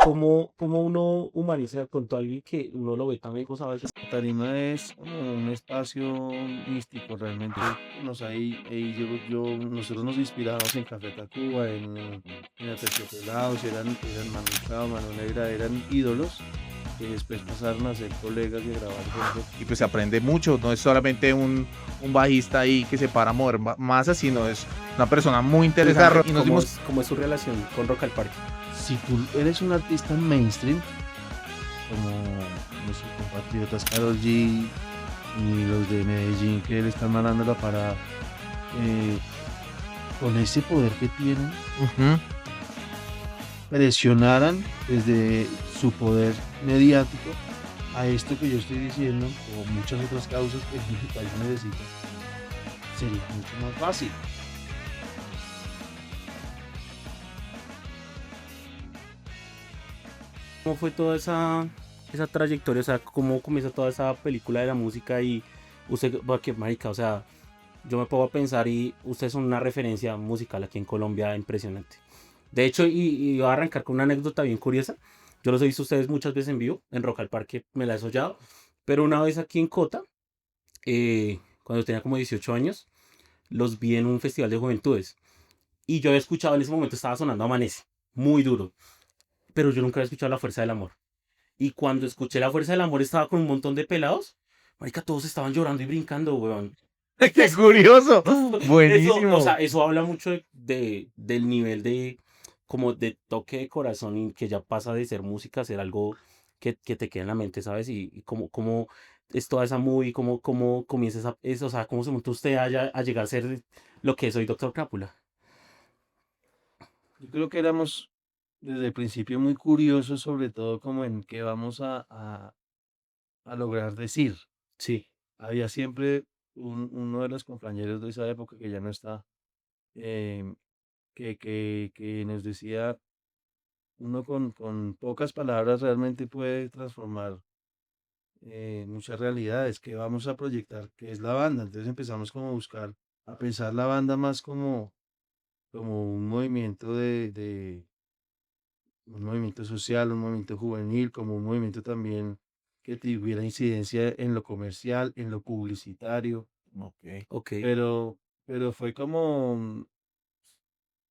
cómo uno humaniza con todo alguien que uno lo ve tan lejos a veces. La tarima es como un espacio místico, realmente. Nosotros nos inspiramos en Café Tacuba, en Aterciopelados, eran Manu Chao, Mano Negra, eran ídolos que después pasaron a ser colegas y a grabar con nosotros. Y pues se aprende mucho, no es solamente un bajista ahí que se para a mover masas, sino es una persona muy interesante. Y nos dimos ¿Cómo es su relación con Rock al Parque? Si tú eres un artista mainstream, como nuestros compatriotas Karol G y los de Medellín que le están mandando la parada, con ese poder que tienen, Ujú. presionaran desde su poder mediático a esto que yo estoy diciendo, o muchas otras causas que el país necesita, sería mucho más fácil. ¿Cómo fue toda esa trayectoria? O sea, ¿cómo comienza toda esa película de la música? Y usted, porque, marica, o sea, yo me pongo a pensar y ustedes son una referencia musical aquí en Colombia impresionante. De hecho, y voy a arrancar con una anécdota bien curiosa. Yo los he visto a ustedes muchas veces en vivo, en Rock al Parque me la he soñado, pero una vez aquí en Cota, cuando tenía como 18 años, los vi en un festival de juventudes. Y yo había escuchado en ese momento, estaba sonando Amanece, muy duro, pero yo nunca había escuchado La Fuerza del Amor. Y cuando escuché La Fuerza del Amor estaba con un montón de pelados, marica, todos estaban llorando y brincando, weón. ¡Qué curioso! Eso, o sea, Buenísimo. eso habla mucho del nivel de, como de toque de corazón y que ya pasa de ser música a ser algo que te queda en la mente, ¿sabes? Y cómo es toda esa movie, cómo comienza eso, o sea, cómo se montó usted a llegar a ser lo que es hoy Doctor Crápula. Yo creo que éramos desde el principio muy curiosos, sobre todo como en qué vamos a lograr decir. Sí. Había siempre uno de los compañeros de esa época que ya no está, em, que nos decía, uno con pocas palabras realmente puede transformar muchas realidades, que vamos a proyectar, que es la banda. Entonces empezamos como a buscar, a pensar la banda más como un movimiento un movimiento social, un movimiento juvenil, como un movimiento también que tuviera incidencia en lo comercial, en lo publicitario, Ok. Ok. pero fue como,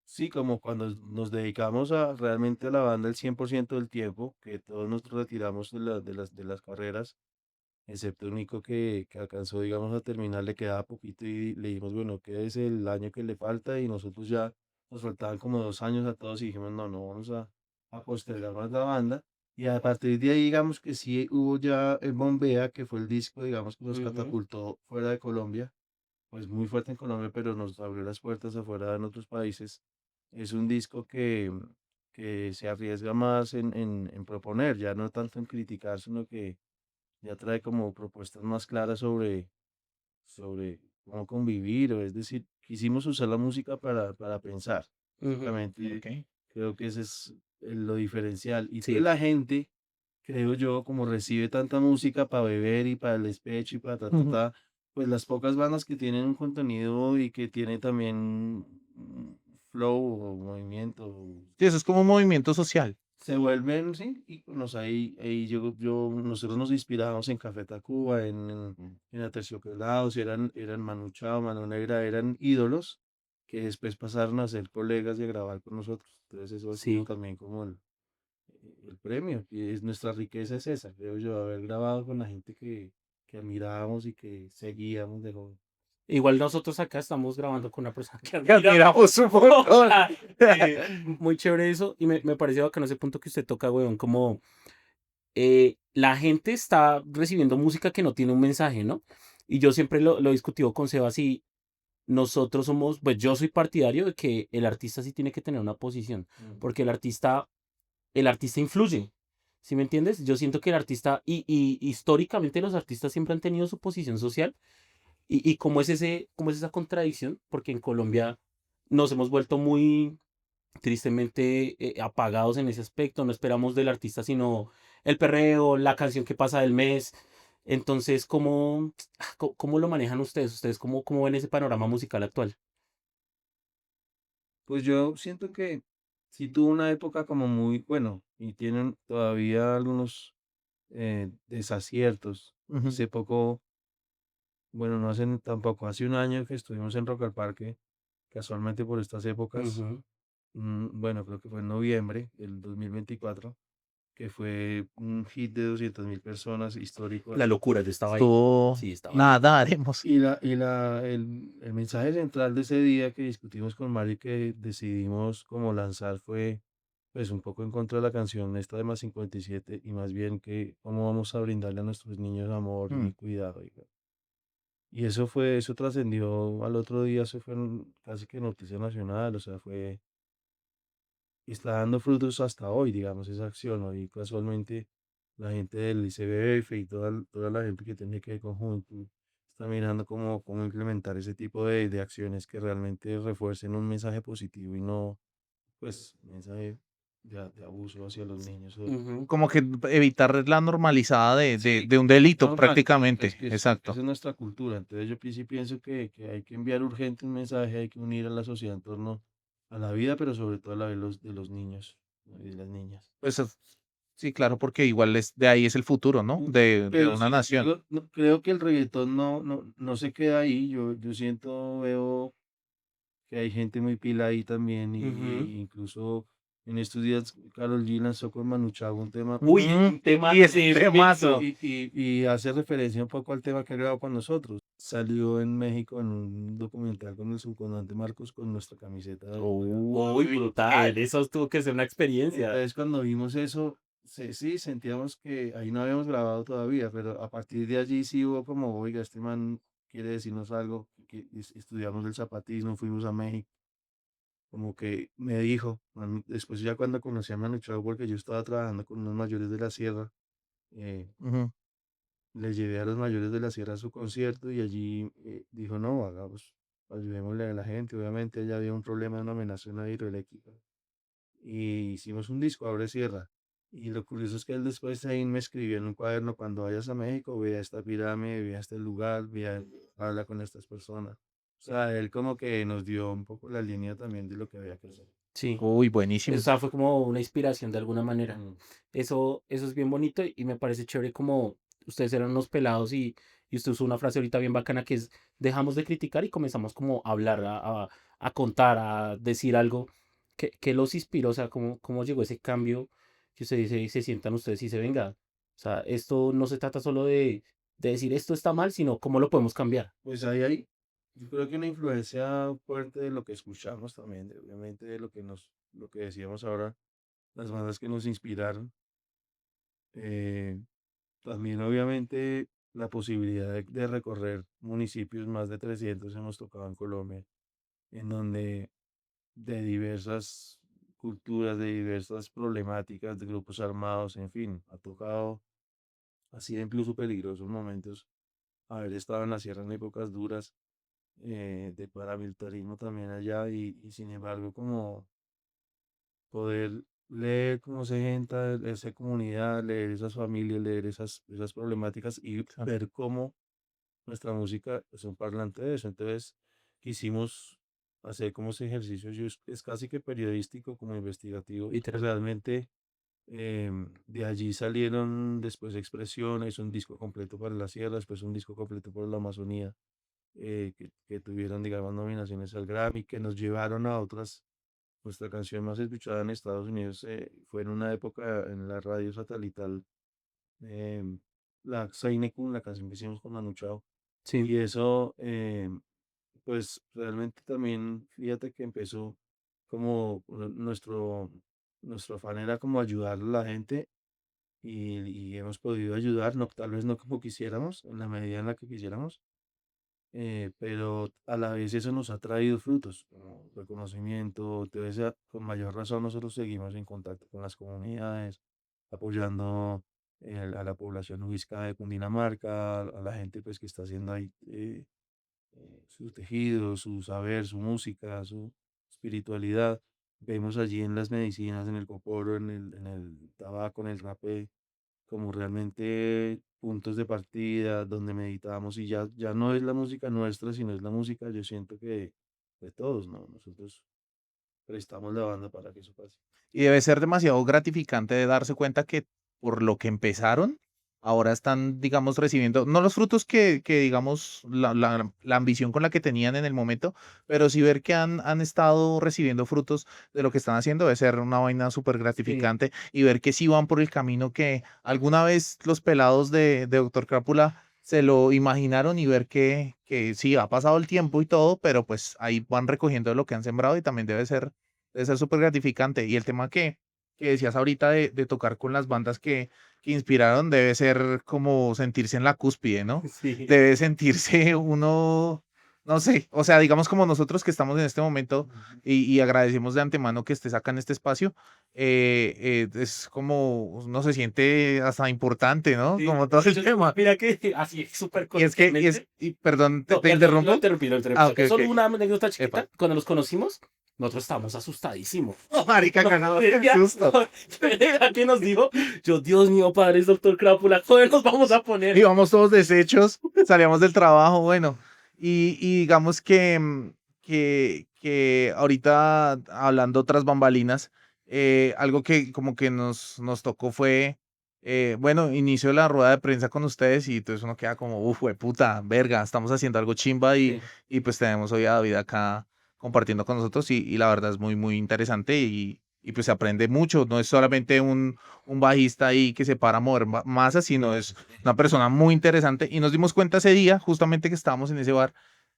sí, como cuando nos dedicamos realmente a la banda el 100% del tiempo, que todos nos retiramos de las carreras, excepto el único que alcanzó, digamos, a terminar, le quedaba poquito y le dijimos, bueno, ¿qué es el año que le falta? Y nosotros ya nos faltaban como 2 años a todos y dijimos, no, no vamos a postergar más la banda. Y a partir de ahí, digamos que sí hubo ya el Bombea, que fue el disco, digamos, que nos Ujú. catapultó fuera de Colombia, pues muy fuerte en Colombia, pero nos abrió las puertas afuera en otros países. Es un disco que se arriesga más en proponer, ya no tanto en criticar, sino que ya trae como propuestas más claras sobre cómo convivir, o es decir, quisimos usar la música para pensar. Ujú. Básicamente, Ok. creo que ese es lo diferencial. Y entonces Sí. la gente, creo yo, como recibe tanta música para beber y para el despecho y para Ujú. pues las pocas bandas que tienen un contenido y que tienen también flow o movimiento Sí, eso es como un movimiento social. se vuelven, sí, íconos ahí nosotros nos inspirábamos en Café Tacuba, en Aterciopelados, eran Manu Chao, Mano Negra, eran ídolos que después pasaron a ser colegas y a grabar con nosotros. Entonces eso ha sido Sí. también como el premio, y es nuestra riqueza es esa, creo yo, haber grabado con la gente que admirábamos y que seguíamos de joven. Igual nosotros acá estamos grabando con una persona que Que admiramos. admiramos un O montón. sea, muy chévere eso. Y me pareció bacano ese punto que usted toca, weón. Como la gente está recibiendo música que no tiene un mensaje, ¿no? Y yo siempre lo he discutido con Sebas y nosotros somos, pues yo soy partidario de que el artista sí tiene que tener una posición. Ujú. Porque el artista influye. ¿Sí me entiendes? Yo siento que el artista, y históricamente los artistas siempre han tenido su posición social. Y cómo es esa contradicción, porque en Colombia nos hemos vuelto muy tristemente apagados en ese aspecto, no esperamos del artista sino el perreo, la canción que pasa del mes. Entonces, ¿cómo lo manejan ustedes? ¿Ustedes cómo ven ese panorama musical actual? Pues yo siento que sí tuvo una época como muy, bueno, y tienen todavía algunos desaciertos. Ujú. Hace poco, bueno, no hace tampoco, hace un año que estuvimos en Rock al Parque, casualmente por estas épocas, Ujú. bueno, creo que fue en noviembre del 2024, que fue un hit de 200.000 personas, histórico. La locura, yo estaba ahí. Estuvo, Sí, estaba ahí. nada, haremos. El mensaje central de ese día que discutimos con Mario y que decidimos como lanzar fue pues un poco en contra de la canción esta de Más 57 y más bien que cómo vamos a brindarle a nuestros niños amor Mm. y cuidado. Y eso fue, eso trascendió al otro día, eso fue casi que noticia nacional, o sea, fue, y está dando frutos hasta hoy, digamos, esa acción. Hoy casualmente la gente del ICBF y toda la gente que tiene que ver con Juventud está mirando cómo implementar ese tipo de acciones que realmente refuercen un mensaje positivo y no, pues, mensaje de abuso hacia los niños. Ujú. Como que evitar la normalizada Sí, de un delito normal, prácticamente. esa Exacto. es nuestra cultura. Entonces yo sí pienso que hay que enviar urgente un mensaje, hay que unir a la sociedad en torno a la vida, pero sobre todo a la de los niños, ¿no? Y de las niñas. Pues sí, claro, porque igual es, de ahí es el futuro, ¿no? De Pero una sin nación. embargo, creo que el reggaetón no se queda ahí. Yo veo que hay gente muy pila ahí también Ujú. y incluso en estos días Karol G lanzó con Manu Chao un tema Uy, Ujú. un tema Y ese de temazo. Mixo. y hace referencia un poco al tema que ha grabado con nosotros. Salió en México en un documental con el subcomandante Marcos con nuestra camiseta. Uy, brutal. Eso tuvo que ser una experiencia. Entonces cuando vimos eso, sí, sentíamos que ahí no habíamos grabado todavía, pero a partir de allí sí hubo como, oiga, este man quiere decirnos algo, que estudiamos el zapatismo, fuimos a México, como que me dijo, después ya cuando conocí a Manu Chao, porque yo estaba trabajando con unos mayores de la sierra, eh, Ujú. le llevé a los mayores de la sierra a su concierto y allí dijo, no, hagamos, ayudémosle a la gente, obviamente allá había un problema de una amenaza en la hidroeléctrica y hicimos un disco, Abre Sierra. Y lo curioso es que él después ahí me escribió en un cuaderno, cuando vayas a México, ve a esta pirámide, ve a este lugar, habla con estas personas. O sea, él como que nos dio un poco la línea también de lo que había que hacer. Sí. Uy, O buenísimo. sea, fue como una inspiración de alguna manera. Mm. Eso es bien bonito y me parece chévere como ustedes eran unos pelados y usted usó una frase ahorita bien bacana que es dejamos de criticar y comenzamos como a hablar, a contar, a decir algo que los inspiró, o sea, cómo llegó ese cambio que usted dice y se sientan ustedes y se venga. O sea, esto no se trata solo de decir esto está mal, sino cómo lo podemos cambiar. Pues ahí hay, yo creo que una influencia fuerte de lo que escuchamos también, obviamente de lo que decíamos ahora, las bandas que nos inspiraron. eh, También obviamente la posibilidad de recorrer municipios, más de 300 hemos tocado en Colombia, en donde de diversas culturas, de diversas problemáticas, de grupos armados, en fin, ha tocado, ha sido incluso peligrosos momentos haber estado en la sierra en épocas duras, de paramilitarismo también allá y sin embargo como poder leer cómo se genta esa comunidad, leer esas familias, leer esas problemáticas y Exacto. ver cómo nuestra música es un parlante de eso. Entonces quisimos hacer como ese ejercicio, es casi que periodístico, como investigativo, y Literal. realmente de allí salieron después expresiones, un disco completo para la sierra, después un disco completo para la Amazonía, que tuvieron, digamos, nominaciones al Grammy, que nos llevaron a otras. Nuestra canción más escuchada en Estados Unidos fue en una época en la radio satelital, em, la Seinekun, la canción que hicimos con Manu Chao. Sí, Y eso, pues realmente también, fíjate que empezó como nuestro afán era como ayudar a la gente y hemos podido ayudar, no, tal vez no como quisiéramos, en la medida en la que quisiéramos, pero a la vez eso nos ha traído frutos, como reconocimiento, entonces con mayor razón nosotros seguimos en contacto con las comunidades, apoyando a la población huisca de Cundinamarca, a la gente pues que está haciendo ahí sus tejidos, su saber, su música, su espiritualidad. Vemos allí en las medicinas, en el coporo, en el tabaco, en el rapé, como realmente puntos de partida donde meditamos y ya no es la música nuestra, sino es la música, yo siento que de todos, ¿no? Nosotros prestamos la banda para que eso pase. Y debe ser demasiado gratificante de darse cuenta que por lo que empezaron, ahora están, digamos, recibiendo, no los frutos que digamos, la ambición con la que tenían en el momento, pero sí ver que han estado recibiendo frutos de lo que están haciendo, debe ser una vaina súper Sí. gratificante y ver que sí van por el camino que alguna vez los pelados de Doctor Crápula se lo imaginaron y ver que sí, ha pasado el tiempo y todo, pero pues ahí van recogiendo lo que han sembrado y también debe ser súper gratificante. Y el tema que decías ahorita de tocar con las bandas que inspiraron debe ser como sentirse en la cúspide, ¿no? Sí. Debe sentirse uno, no sé, o sea, digamos como nosotros que estamos en este momento y agradecemos de antemano que estés acá en este espacio, es como uno se siente hasta importante, ¿no? Sí. Como todo el Yo- tema. Mira que así súper Y es que, coloquialmente. perdón, No, te perdón, lo interrumpo. interrumpí, lo Ah, interrumpí. ok, ok. Solo una anécdota Epa. chiquita. Cuando nos conocimos, nosotros estábamos asustadísimos. Oh, marica, No, cagado de ya, susto. ¿qué nos dijo? Yo, Dios mío, padre, es doctor Crápula, ¿cómo nos vamos a poner? Íbamos todos deshechos, salíamos del trabajo, bueno, y digamos que ahorita hablando otras bambalinas, algo que como que nos tocó fue, bueno, inicio de la rueda de prensa con ustedes y entonces uno queda como, uff, puta, verga, estamos haciendo algo chimba Sí. y pues tenemos hoy a David acá compartiendo con nosotros y la verdad es muy, muy interesante y pues se aprende mucho, no es solamente un bajista ahí que se para a mover masas, sino es una persona muy interesante y nos dimos cuenta ese día, justamente que estábamos en ese bar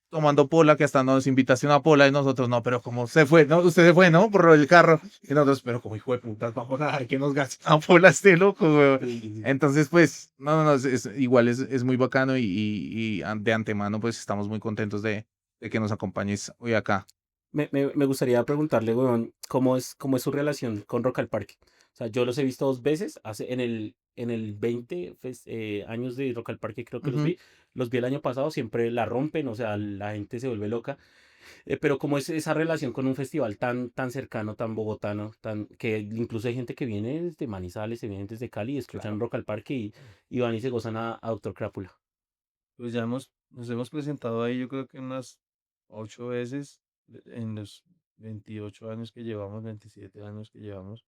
tomando pola, que hasta nos invitaste a una pola y nosotros, no, pero como se fue, ¿no? Usted se fue, ¿no? Por lo del carro. Y nosotros, pero como hijo de putas, vamos a dejar que nos gaste una pola este loco, güey. Entonces, pues, no, igual es muy bacano de antemano, pues estamos muy contentos de que nos acompañes hoy acá. Me gustaría preguntarle, weón, cómo es su relación con Rock al Parque? O sea, yo los he visto 2 veces, en el 20 años de Rock al Parque creo que Ujú. los vi el año pasado, siempre la rompen, o sea, la gente se vuelve loca, pero cómo es esa relación con un festival tan cercano, tan bogotano, que incluso hay gente que viene desde Manizales, se vienen desde Cali, escuchan Claro. Rock al Parque y van y se gozan a Doctor Crápula. Pues ya nos hemos presentado ahí, yo creo que unas 8 veces en los 28 años que llevamos, 27 años que llevamos.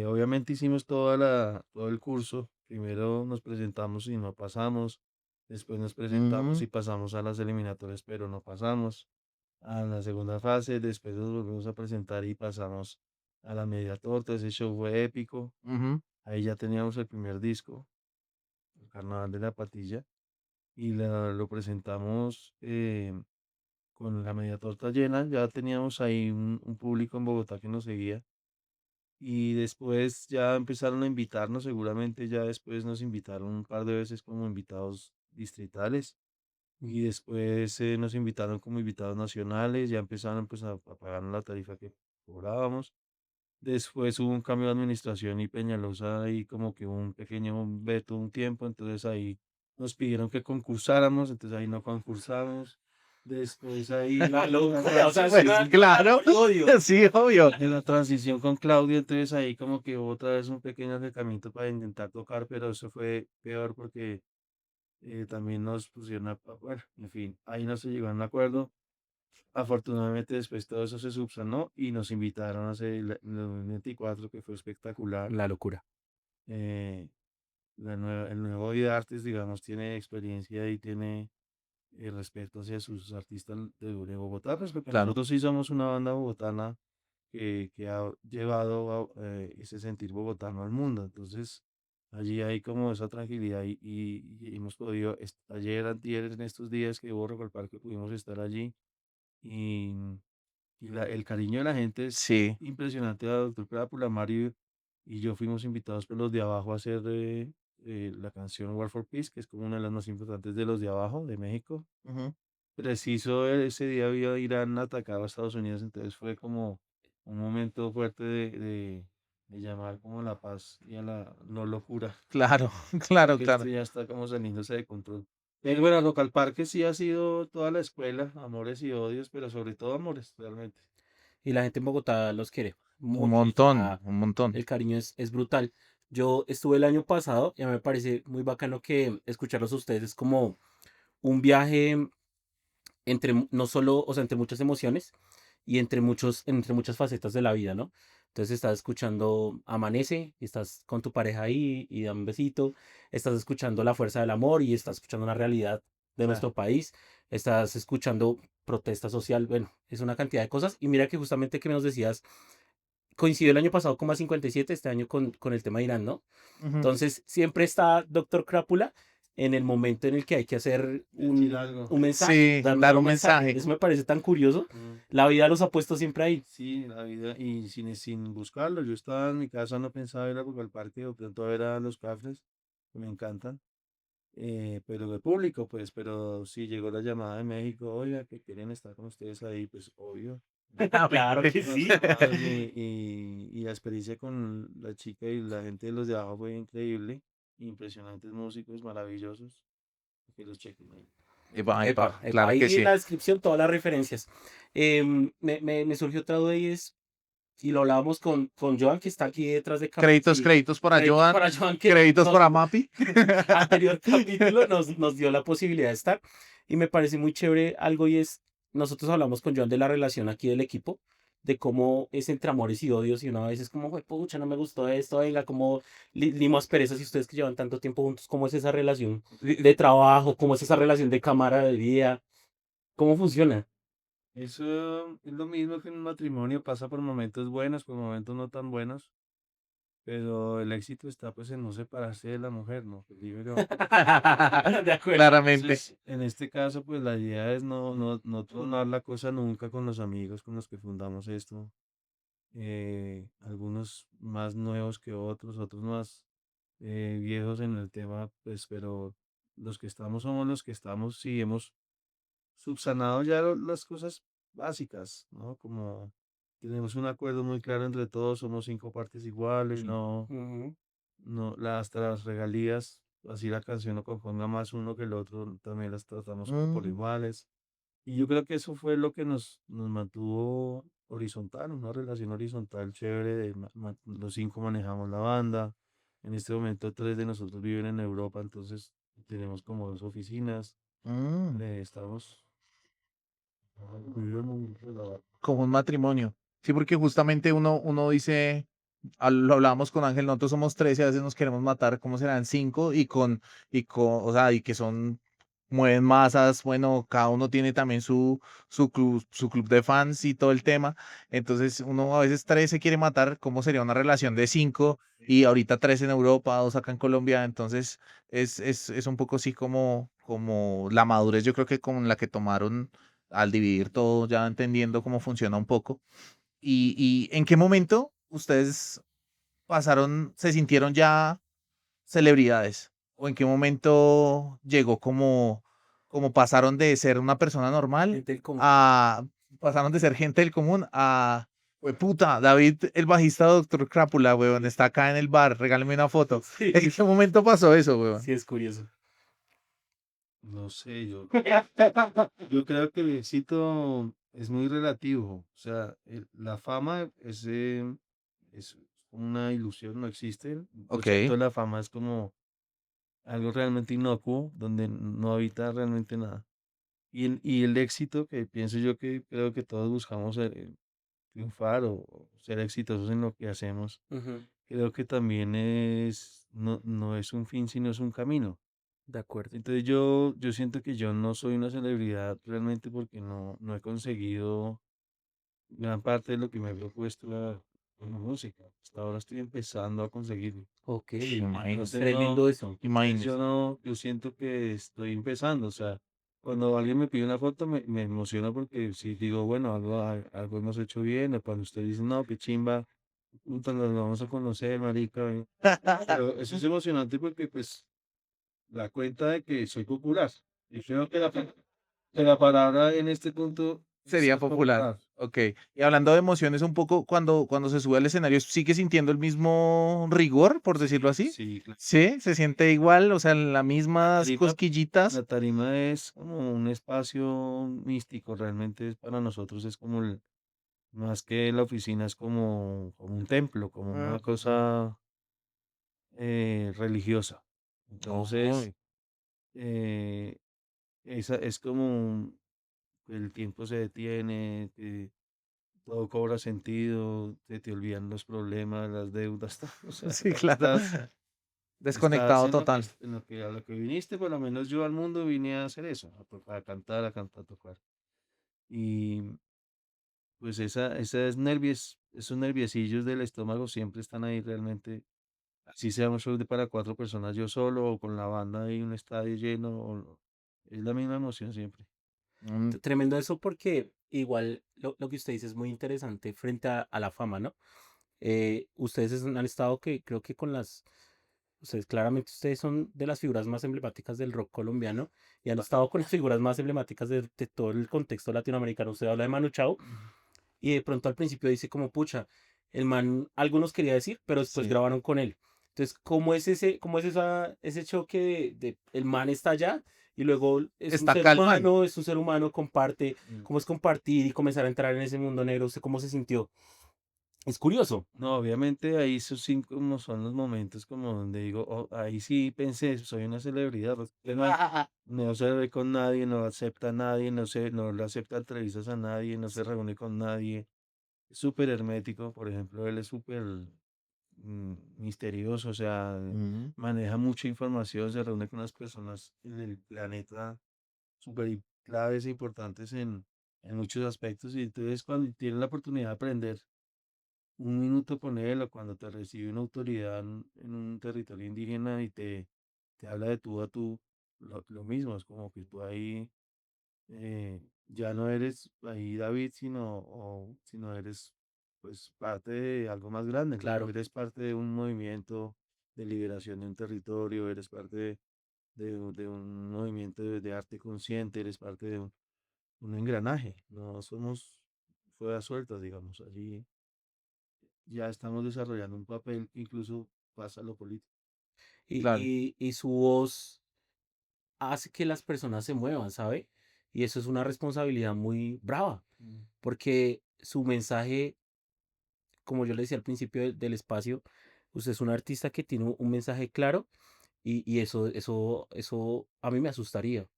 Obviamente hicimos todo el curso. Primero nos presentamos y no pasamos. Después nos presentamos Mm, y pasamos a las eliminatorias, pero no pasamos. A la segunda fase, después nos volvimos a presentar y pasamos a la media torta. Ese show fue épico. ujú. Ahí ya teníamos el primer disco, el Carnaval de la Patilla, y lo presentamos con la media torta llena. Ya teníamos ahí un público en Bogotá que nos seguía. Y después ya empezaron a invitarnos, seguramente ya después nos invitaron un par de veces como invitados distritales y después nos invitaron como invitados nacionales, ya empezaron pues a pagar la tarifa que cobrábamos. Después hubo un cambio de administración y Peñalosa y como que hubo un pequeño veto un tiempo, entonces ahí nos pidieron que concursáramos, entonces ahí no concursamos. Después ahí La locura, o sea, es Pues claro, odio. sí, obvio. en la transición con Claudio, entonces ahí como que hubo otra vez un pequeño acercamiento para intentar tocar, pero eso fue peor porque también nos pusieron bueno, en fin, ahí no se llegó a un acuerdo. Afortunadamente después todo eso se subsanó y nos invitaron a hacer el 2024, que fue espectacular. La locura. Eh, el nuevo Vida Artes, digamos, tiene experiencia y tiene respeto hacia sus artistas de Bogotá, pues porque Claro, nosotros sí somos una banda bogotana que ha llevado ese sentir bogotano al mundo. Entonces, allí hay como esa tranquilidad y hemos podido, ayer, antier, en estos días que hubo Rock al Parque, pudimos estar allí y, el cariño de la gente es sí. impresionante. A Doctor Crápula, Mario y yo fuimos invitados por los de abajo a hacer la canción War for Peace, que es como una de las más importantes de los de abajo, de México. Ujú. Preciso ese día había Irán atacado a Estados Unidos, entonces fue como un momento fuerte de llamar como la paz y a la no locura, Claro, claro, porque esto claro. ya está como saliéndose de control. Pero bueno, Rock al Parque sí ha sido toda la escuela, amores y odios, pero sobre todo amores, realmente. Y la gente en Bogotá los quiere Un mucho. O montón, sea, un montón. el cariño es brutal. Yo estuve el año pasado y a mí me parece muy bacano que escucharlos a ustedes es como un viaje no solo, o sea, entre muchas emociones y entre muchas facetas de la vida, ¿no? Entonces estás escuchando Amanece, y estás con tu pareja ahí y da un besito, estás escuchando La Fuerza del Amor y estás escuchando una realidad de Claro. nuestro país, estás escuchando protesta social, bueno, es una cantidad de cosas. Y mira que justamente que nos decías, coincidió el año pasado con más 57, este año con el tema de Irán, ¿no? Ujú. Entonces, siempre está Doctor Crápula en el momento en el que hay que hacer Decir algo. un mensaje, Sí, dar dar un un mensaje. mensaje. Eso me parece tan curioso. Mm, La vida los ha puesto siempre ahí. sí, la vida, y sin buscarlo, yo estaba en mi casa, no pensaba ir al parque, o pronto a ver a los Cafres, que me encantan, pero de público, pues, pero sí llegó la llamada de México, oiga, que quieren estar con ustedes ahí, pues, obvio. Claro Obviamente. que Nos sí. sumamos y la experiencia con la chica y la gente de los de abajo fue increíble, impresionantes músicos, maravillosos, que los chequen ahí. Epa, Epa, epa, epa. claro que Ahí en sí. la descripción todas las referencias. Me surgió otra duda y es, y lo hablábamos con Joan, que está aquí detrás de cámara. Créditos, Sí, créditos para créditos Joan, para Joan, que créditos nos, para Mapi. anterior capítulo nos dio la posibilidad de estar. Y me parece muy chévere algo y es, nosotros hablamos con Joan de la relación aquí del equipo, de cómo es entre amores y odios y una vez es como, "Jue pucha, no me gustó esto, venga, como limos perezas y ustedes que llevan tanto tiempo juntos, cómo es esa relación de trabajo, cómo es esa relación de camaradería, cómo funciona". Eso es lo mismo que en un matrimonio, pasa por momentos buenos, por momentos no tan buenos, pero el éxito está pues en no separarse de la mujer, ¿no? Que libre va por libre. De acuerdo. Claramente. Entonces, en este caso, pues la idea es no tronar la cosa nunca con los amigos con los que fundamos esto. Algunos más nuevos que otros, otros más viejos en el tema, pues, pero los que estamos somos los que estamos y hemos subsanado ya las cosas básicas, ¿no? Como tenemos un acuerdo muy claro entre todos, somos 5 partes iguales, no, Ujú. no, hasta las regalías, así la canción no conponga más uno que el otro, también las tratamos por Mm, iguales. Y yo creo que eso fue lo que nos mantuvo horizontal, una relación horizontal chévere, los 5 manejamos la banda, en este momento 3 de nosotros viven en Europa, entonces tenemos como 2 oficinas, mm. estamos vivimos muy Como un matrimonio. Sí, porque justamente uno dice, lo hablábamos con Ángel, nosotros somos 13, a veces nos queremos matar, ¿cómo serán 5? O sea, y que son, mueven masas, bueno, cada uno tiene también su club de fans y todo el tema. Entonces, uno a veces 3 se quiere matar, ¿cómo sería una relación de 5? Y ahorita 3 en Europa, 2 acá en Colombia. Entonces, es un poco así como la madurez, yo creo que con la que tomaron al dividir todo, ya entendiendo cómo funciona un poco. ¿Y en qué momento ustedes se sintieron ya celebridades? ¿O en qué momento llegó como pasaron de ser una persona normal Gente del común. a, pasaron de ser gente del común a, puta, David, el bajista de Doctor Crápula, weón, está acá en el bar, regáleme una foto. Sí, ¿En qué momento pasó eso, weón? sí es curioso. no sé, yo creo que el éxito es muy relativo. O sea, la fama es una ilusión, no existe. El concepto Ok. de la fama es como algo realmente inocuo, donde no habita realmente nada. Y el éxito, que pienso yo que creo que todos buscamos triunfar o ser exitosos en lo que hacemos, Ujú. creo que también no es un fin, sino es un camino. De acuerdo. Entonces yo siento que yo no soy una celebridad realmente porque no he conseguido gran parte de lo que me he propuesto con la música. Hasta ahora estoy empezando a conseguirlo. Ok, Entonces Imagínense, no, tremendo eso. entonces yo imagínense. no, yo siento que estoy empezando. O sea, cuando alguien me pide una foto me emociona porque si digo, bueno, algo hemos hecho bien, o cuando usted dice, no, qué chimba, puta, nos vamos a conocer, marica. Pero eso es emocionante porque pues la cuenta de que soy popular. Y creo que la palabra en este punto es Sería ser popular. popular. Ok. Y hablando de emociones, un poco cuando se sube al escenario, ¿sigue sintiendo el mismo rigor, por decirlo Sí, así? sí, claro. Sí, se siente igual, o sea, las La mismas tarima, la cosquillitas. tarima es como un espacio místico, realmente para nosotros es como más que la oficina, es como un templo, como Mm, una cosa religiosa. Entonces, ay, eh, es como el tiempo se detiene, todo cobra sentido, se te olvidan los problemas, las deudas, todo, o sea, Sí, claro. estás Desconectado total. en lo que a lo que viniste, por lo menos yo al mundo vine a hacer eso, a cantar, a tocar. Y pues esas esos nerviecillos del estómago siempre están ahí realmente. Así sea un show de para 4 personas yo solo o con la banda y un estadio lleno, es la misma emoción siempre. Mm, Tremendo eso porque igual lo que usted dice es muy interesante frente a la fama, ¿no? Han estado que creo que con ustedes claramente ustedes son de las figuras más emblemáticas del rock colombiano y han estado con las figuras más emblemáticas de todo el contexto latinoamericano. Usted habla de Manu Chao Ujú. y de pronto al principio dice como, pucha, el man, algunos quería decir, pero después sí. grabaron con él. Entonces, cómo es ese choque de el man está allá y luego Está calman. es un ser humano, comparte, Mm. cómo es compartir y comenzar a entrar en ese mundo negro? ¿Usted cómo se sintió? Es curioso. No, obviamente ahí esos 5 como son los momentos como donde digo: "Oh", ahí sí pensé, soy una celebridad, porque el man no se ve con nadie, no acepta a nadie, no le acepta entrevistas a nadie, no se reúne con nadie, es súper hermético, por ejemplo, él es súper misterioso, o sea, Mm, maneja mucha información, se reúne con las personas en el planeta súper claves e importantes en muchos aspectos. Y entonces cuando tienes la oportunidad de aprender un minuto con él o cuando te recibe una autoridad en un territorio indígena y te habla de tú a tú, lo mismo, es como que tú ahí ya no eres ahí David, sino eres pues parte de algo más grande, ¿no? Claro, Eres parte de un movimiento de liberación de un territorio, eres parte de un movimiento de arte consciente, eres parte de un engranaje, no somos ruedas sueltas, digamos, allí ya estamos desarrollando un papel que incluso pasa a lo político. claro. y su voz hace que las personas se muevan, ¿sabe? Y eso es una responsabilidad muy brava, Mm. porque su mensaje, como yo le decía al principio del espacio, usted es un artista que tiene un mensaje claro y eso a mí me asustaría,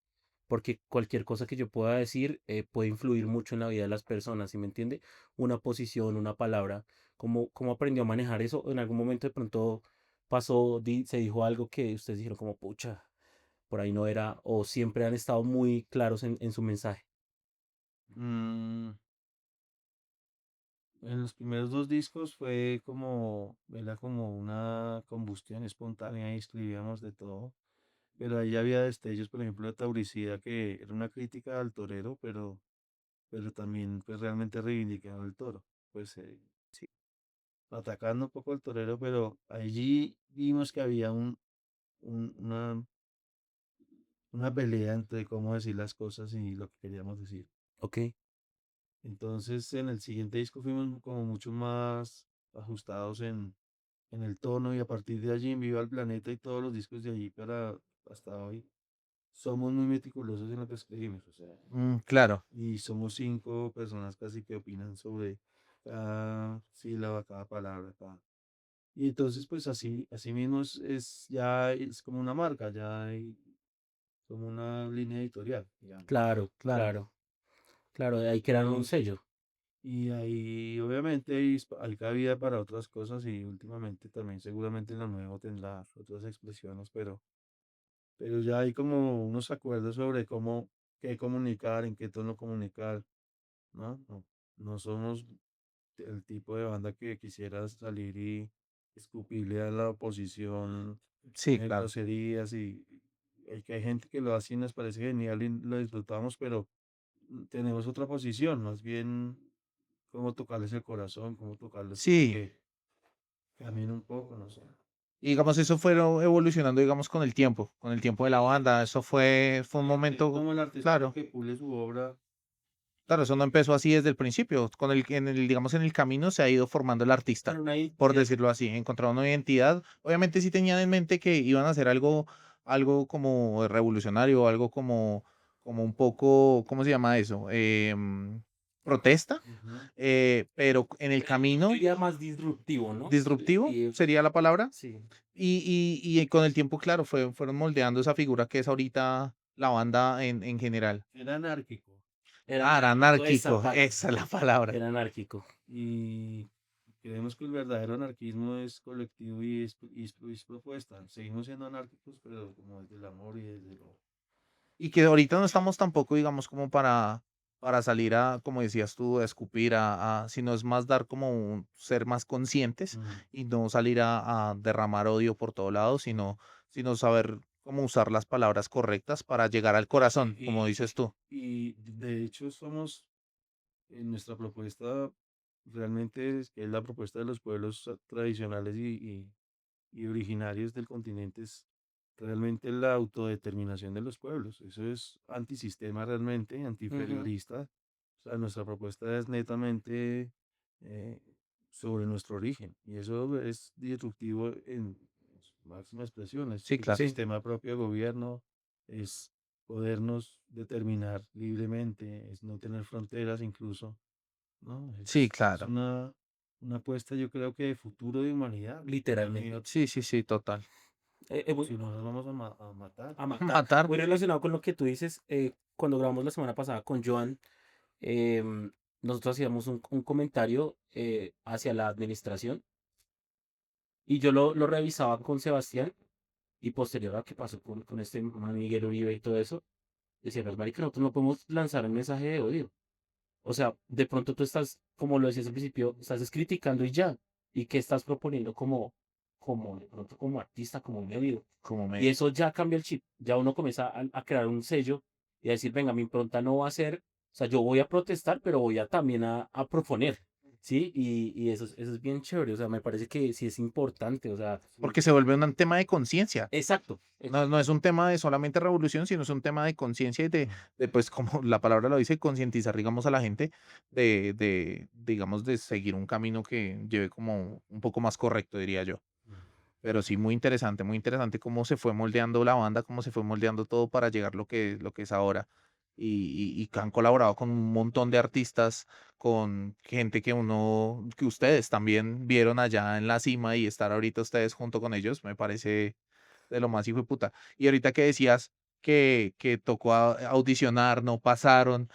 porque cualquier cosa que yo pueda decir puede influir mucho en la vida de las personas, ¿sí me entiende? Una posición, una palabra, ¿cómo aprendió a manejar eso? En algún momento de pronto se dijo algo que ustedes dijeron como, pucha, por ahí no era, o siempre han estado muy claros en su mensaje. Mm, En los primeros dos discos era como una combustión espontánea y escribíamos de todo, pero ahí había destellos, por ejemplo, de Tauricida, que era una crítica al torero, pero también pues realmente reivindicaba el toro, pues sí, atacando un poco al torero, pero allí vimos que había un- una, una pelea entre cómo decir las cosas y lo que queríamos decir. Ok, Entonces, en el siguiente disco fuimos como mucho más ajustados en el tono y a partir de allí en Viva el Planeta y todos los discos de allí para hasta hoy, somos muy meticulosos en lo que escribimos, o sea, Claro. y somos 5 personas casi que opinan sobre cada sílaba, cada palabra, Y entonces, pues así mismo ya es como una marca, ya hay como una línea editorial, digamos. claro, Claro. claro, claro, ahí crearon un No, sello. y ahí obviamente hay cabida para otras cosas y últimamente también seguramente lo nuevo tendrá otras expresiones, pero ya hay como unos acuerdos sobre qué comunicar, en qué tono comunicar, ¿no? No somos el tipo de banda que quisiera salir y escupirle a la oposición Sí, claro. groserías y hay gente que lo hace y nos parece genial y lo disfrutamos, pero tenemos otra posición, más bien cómo tocarles el corazón, cómo tocarles para Sí. que caminen un poco, no sé. Y digamos, eso fue evolucionando, digamos, con el tiempo de la banda. Eso fue un momento, Como el artista claro, que pule su obra. claro, eso no empezó así desde el principio. Digamos, en el camino se ha ido formando el artista, Pero una por identidad. decirlo así, encontraron una identidad. Obviamente sí tenían en mente que iban a hacer algo como revolucionario, algo como un poco, ¿cómo se llama eso? Protesta, Ujú. pero en el Yo camino, diría más disruptivo, ¿no? disruptivo Sí, sería la palabra. sí. Y con el tiempo, claro, fueron moldeando esa figura que es ahorita la banda en general. Era anárquico. Era esa anárquico, palabra, esa es la palabra. era anárquico. Y creemos que el verdadero anarquismo es colectivo y es propuesta. Seguimos siendo anárquicos, pero como desde el amor y desde lo... Y que ahorita no estamos tampoco, digamos, como para salir a, como decías tú, a escupir, sino es más dar como ser más conscientes Mm. y no salir a derramar odio por todos lados, sino saber cómo usar las palabras correctas para llegar al corazón, como Y, dices tú. y de hecho somos, en nuestra propuesta, realmente que es la propuesta de los pueblos tradicionales y originarios del continente, es realmente la autodeterminación de los pueblos. Eso es antisistema realmente, Ujú. antiferiorista. O sea, nuestra propuesta es netamente eh, sobre nuestro origen y eso es disruptivo en su máxima expresión. Es Sí, el claro. Sí, sistema propio de gobierno, es podernos determinar libremente, es no tener fronteras incluso, ¿no? Sí, Es claro. una apuesta, yo creo que de futuro de humanidad. No hay literalmente. Sí, sí, sí, total. si no nos vamos a matar. A matar. Matar. Muy relacionado con lo que tú dices, cuando grabamos la semana pasada con Joan, em, nosotros hacíamos un comentario hacia la administración y yo lo revisaba con Sebastián y posterior a que pasó con este man Miguel Uribe y todo eso, decía, pues marica, nosotros no podemos lanzar un mensaje de odio. O sea, de pronto tú estás, como lo decías al principio, estás es criticando y ya. ¿Y qué estás proponiendo como, de pronto como artista, como medio? Como Y medio. eso ya cambia el chip. Ya uno comienza a crear un sello y a decir, venga, mi impronta no va a ser, o sea, yo voy a protestar, pero voy a también a proponer, ¿sí? Y eso es bien chévere, o sea, me parece que sí es importante, o sea, Sí, Porque se vuelve un tema de conciencia. exacto. No, no es un tema de solamente revolución, sino es un tema de conciencia y pues, como la palabra lo dice, concientizar, digamos, a la gente digamos, de seguir un camino que lleve como un poco más correcto, diría yo. Pero sí, muy interesante cómo se fue moldeando la banda, cómo se fue moldeando todo para llegar lo que es ahora. Y que han colaborado con un montón de artistas, con gente que ustedes también vieron allá en la cima y estar ahorita ustedes junto con ellos, me parece de lo más hijo de puta. Y ahorita que decías que tocó audicionar, no pasaron,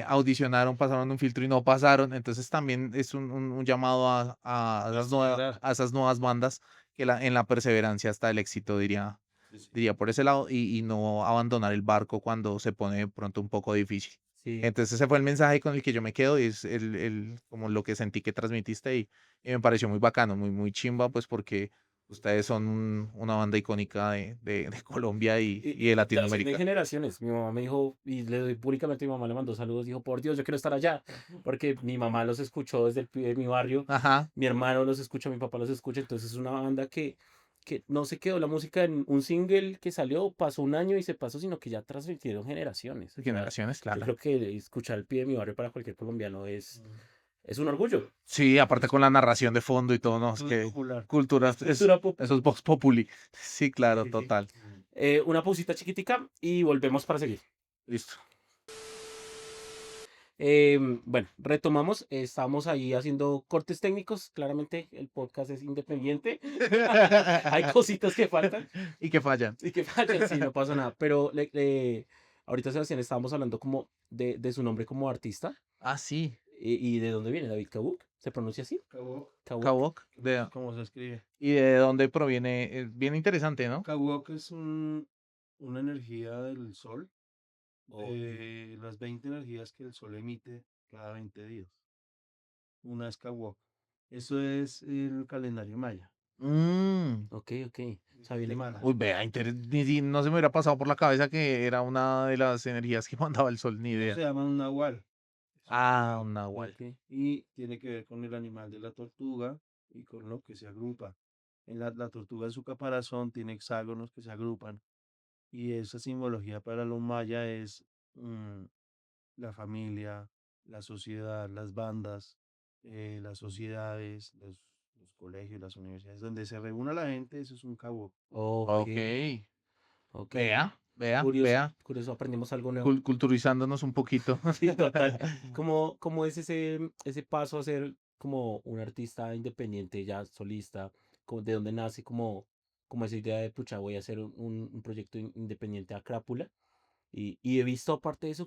audicionaron, pasaron un filtro y no pasaron, entonces también es un llamado perseverar. a esas nuevas bandas que en la perseverancia hasta el éxito, diría, Sí, sí. diría por ese lado, y no abandonar el barco cuando se pone de pronto un poco difícil. Sí. Entonces ese fue el mensaje con el que yo me quedo y es como lo que sentí que transmitiste y me pareció muy bacano, muy, muy chimba, pues porque ustedes son una banda icónica de Colombia y de Ya son de Latinoamérica. generaciones. Mi mamá me dijo, y le doy públicamente, mi mamá le mandó saludos, dijo, por Dios, yo quiero estar allá, porque mi mamá los escuchó desde el pie de mi barrio, Ajá, mi hermano los escucha, mi papá los escucha, entonces es una banda que no se quedó la música en un single que salió, pasó un año y se pasó, sino que ya transmitieron generaciones. O sea, generaciones, yo claro. creo que escuchar el pie de mi barrio para cualquier colombiano Mm. es un orgullo. Sí, aparte Es con la narración de fondo y todo, no, es cultura que popular. cultura, Es cultura pop. eso es Vox Populi. Sí, Sí, claro, sí, sí. total. Mm. Una pausita chiquitica y volvemos para seguir. Listo. Bueno, retomamos. Estamos ahí haciendo cortes técnicos. Claramente el podcast es independiente. Hay cositas que faltan Y que fallan. y que fallan, sí, no pasa nada. Pero ahorita, Sebastián, estábamos hablando como de su nombre como artista Ah, sí, y de dónde viene David Kabuk. ¿Se pronuncia así? Kawok, Kabuk. Kawok. ¿cómo se escribe? ¿Y de dónde proviene? Es bien interesante, ¿no? Kawok es una energía del sol, Ok, de las 20 energías que el sol emite cada 20 días. Una es Kawok. Eso es el calendario maya. Mm. ok. Ok. O sea, viene. Semana. Uy, vea, no se me hubiera pasado por la cabeza que era una de las energías que mandaba el sol, ni Eso se idea. llama un nahual. Es un Ah, nahual. un nahual. Ok. Y tiene que ver con el animal de la tortuga y con lo que se agrupa. La tortuga en su caparazón tiene hexágonos que se agrupan y esa simbología para los mayas es la familia, la sociedad, las bandas, las sociedades, los colegios, las universidades, donde se reúne la gente, eso es un cabo. Ok. Ok. Ok. Curioso. Vea, Curioso. Aprendimos algo nuevo. culturizándonos un poquito. Sí, total. ¿Cómo es ese paso a ser como un artista independiente, ya solista? ¿De dónde nace como esa idea de, pucha, voy a hacer un proyecto independiente a Crápula? Y he visto aparte de eso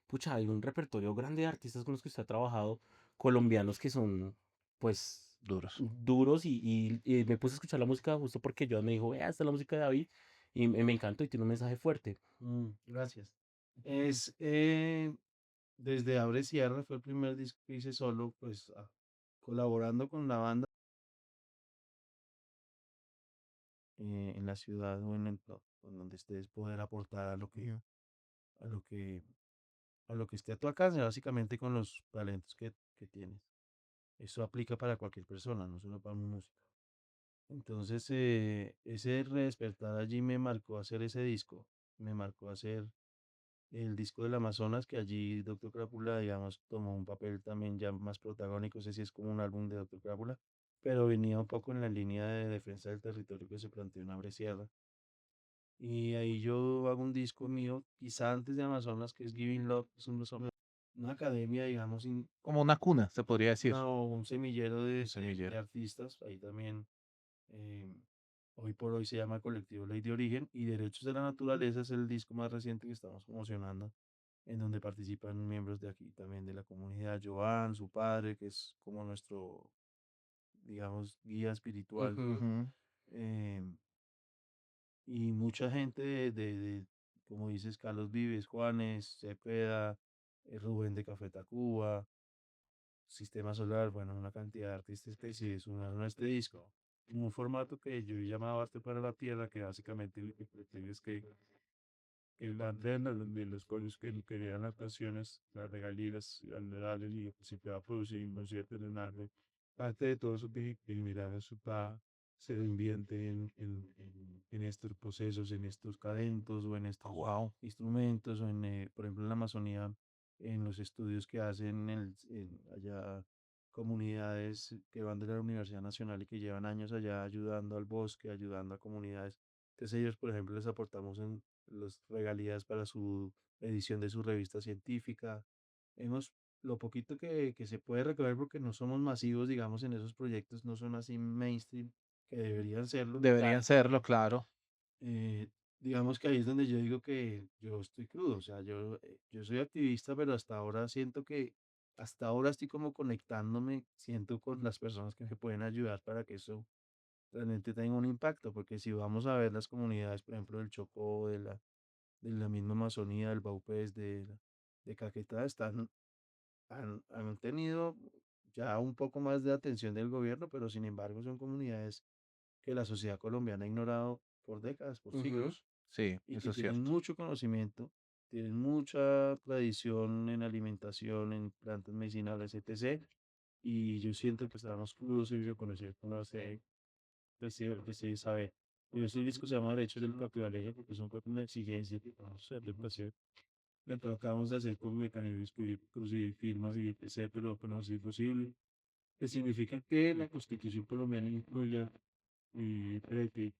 pucha, hay un repertorio grande de artistas con los que usted ha trabajado, colombianos que son, pues, Duros. duros y me puse a escuchar la música justo porque yo me dijo, vea, esta es la música de David y me encantó y tiene un mensaje fuerte. Gracias. Es desde Abre Sierra, fue el primer disco que hice solo, pues colaborando con la banda en la ciudad o en el en donde estés poder aportar a lo que a lo que esté a tu alcance, básicamente con los talentos que tienes. Eso aplica para cualquier persona, no solo para un músico. Entonces, ese despertar allí me marcó hacer ese disco, me marcó hacer el disco del Amazonas, que allí Doctor Crápula, digamos, tomó un papel también ya más protagónico, no sé si es como un álbum de Doctor Crápula, pero venía un poco en la línea de defensa del territorio que se planteó en Abre Sierra. Y ahí yo hago un disco mío, quizá antes de Amazonas, que es Giving Love, es una academia, digamos, Como una cuna, se podría decir. un semillero Un de semillero. artistas. Ahí también, eh, hoy por hoy se llama Colectivo Ley de Origen, y Derechos de la Naturaleza es el disco más reciente que estamos promocionando, en donde participan miembros de aquí también de la comunidad, Joan, su padre, que es como nuestro, digamos, guía espiritual, Ujú. Ujú. eh, y mucha gente como dices, Carlos Vives, Juanes, Cepeda, Rubén de Café Tacuba, Sistema Solar, bueno, una cantidad de artistas que se sumaron a este disco. En un formato que yo llamaba Arte para la Tierra, que básicamente lo que pretende es que la antena de los colegios que querían las canciones, las regalías, al darle y se va a producir un concierto en el parte de todo eso que mira, eso se ambiente en estos procesos, en estos cadentos o en Oh, estos wow. instrumentos o en, por ejemplo, en la Amazonía, en los estudios que hacen allá comunidades que van de la Universidad Nacional y que llevan años allá ayudando al bosque, ayudando a comunidades. Entonces ellos, por ejemplo, les aportamos en las regalías para su edición de su revista científica. Hemos, lo poquito que se puede recoger, porque no somos masivos, digamos, en esos proyectos, no son así mainstream, que deberían serlo. Deberían serlo, claro. eh, digamos que ahí es donde yo digo que yo estoy crudo, o sea, yo soy activista, pero hasta ahora siento que, hasta ahora estoy como conectándome, siento con las personas que me pueden ayudar para que eso realmente tenga un impacto, porque si vamos a ver las comunidades, por ejemplo, del Chocó, de la misma Amazonía, del Baupés, de Caquetá, han tenido ya un poco más de atención del gobierno, pero sin embargo son comunidades que la sociedad colombiana ha ignorado por décadas, por Ujú. siglos, Sí, y eso que es tienen cierto. mucho conocimiento, tienen mucha tradición en alimentación, en plantas medicinales, etc. Y yo siento que estamos crudos y reconocer, conocer, decir, saber. Y ese disco se llama Derechos del Naturaleza porque son una exigencia que vamos a hacer de placer. Lo acabamos de hacer con mecanismos que conseguir firmas y etc., pero no es posible. Que significa que la Constitución colombiana incluya y prevé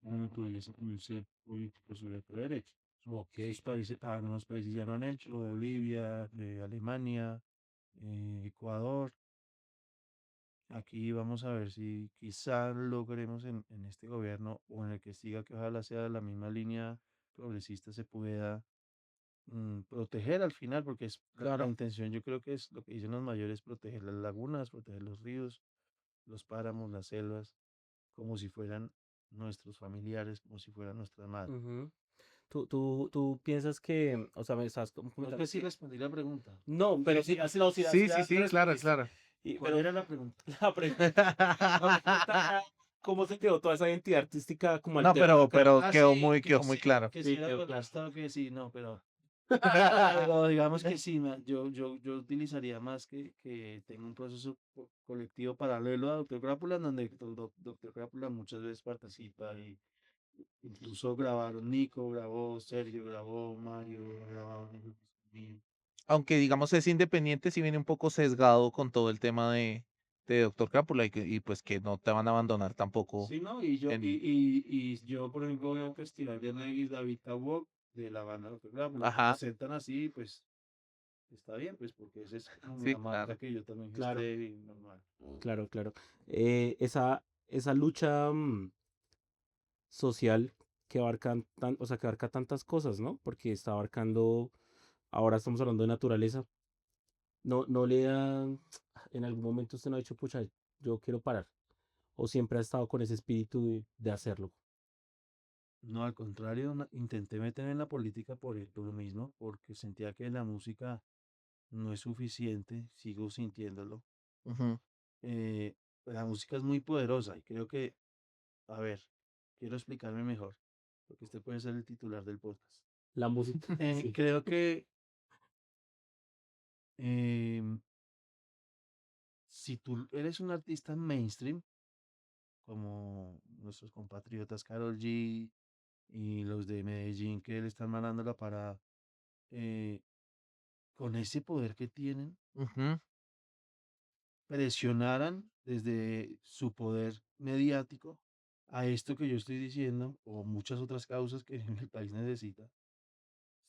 una naturaleza como el ser político sobre el derecho. Ok. Esos países, algunos países ya lo han hecho, Bolivia, Alemania, Ecuador. Aquí vamos a ver si quizá logremos en este gobierno o en el que siga, que ojalá sea de la misma línea progresista, se pueda proteger al final, porque es la Claro. intención, yo creo que es lo que dicen los mayores, proteger las lagunas, proteger los ríos, los páramos, las selvas, como si fueran nuestros familiares, como si fueran nuestras madres. Ujú. ¿Tú piensas que, o sea, me estás No comentando sé si que... respondí la pregunta. No, pero sí, así no, sí, Sí, así sí, ya sí, claro, respondiste. claro. ¿Cuál Pero era la pregunta? la pregunta, no, la pregunta era, ¿cómo se quedó toda esa identidad artística como No, alterna acá? pero Ah, quedó sí, muy claro. que si Sí, era quedó claro. progresista o que sí, no, pero digamos que sí, yo utilizaría más que tenga un proceso colectivo paralelo a Doctor Crápula, en donde Doctor Crápula muchas veces participa, y incluso grabaron Nico, grabó Sergio, grabó Mario, grabó Aunque digamos es independiente, sí viene un poco sesgado con todo el tema de Doctor Crápula y pues que no te van a abandonar tampoco sí, ¿no? Y yo, en... yo, por ejemplo, veo un festival de reggae, David Tawok, de la banda Doctor Crápula, lo Ajá, presentan así, pues está bien, pues porque esa es como sí, una marca claro. que yo también Claro, gesté y normal. claro, claro. Esa lucha social que abarcan o sea, que abarca tantas cosas, ¿no? Porque está abarcando ahora estamos hablando de naturaleza, no le dan, en algún momento usted no ha dicho, pucha, yo quiero parar, o siempre ha estado con ese espíritu de hacerlo. No, al contrario, intenté meterme en la política por lo mismo, porque sentía que la música no es suficiente, sigo sintiéndolo. Ujú. Eh, la música es muy poderosa y creo que, a ver, quiero explicarme mejor, porque este puede ser el titular del podcast. La música, sí, Creo que em, si tú eres un artista mainstream, como nuestros compatriotas Karol G y los de Medellín que le están mandando la parada, eh, con ese poder que tienen, Ujú. presionaran desde su poder mediático a esto que yo estoy diciendo o muchas otras causas que el país necesita,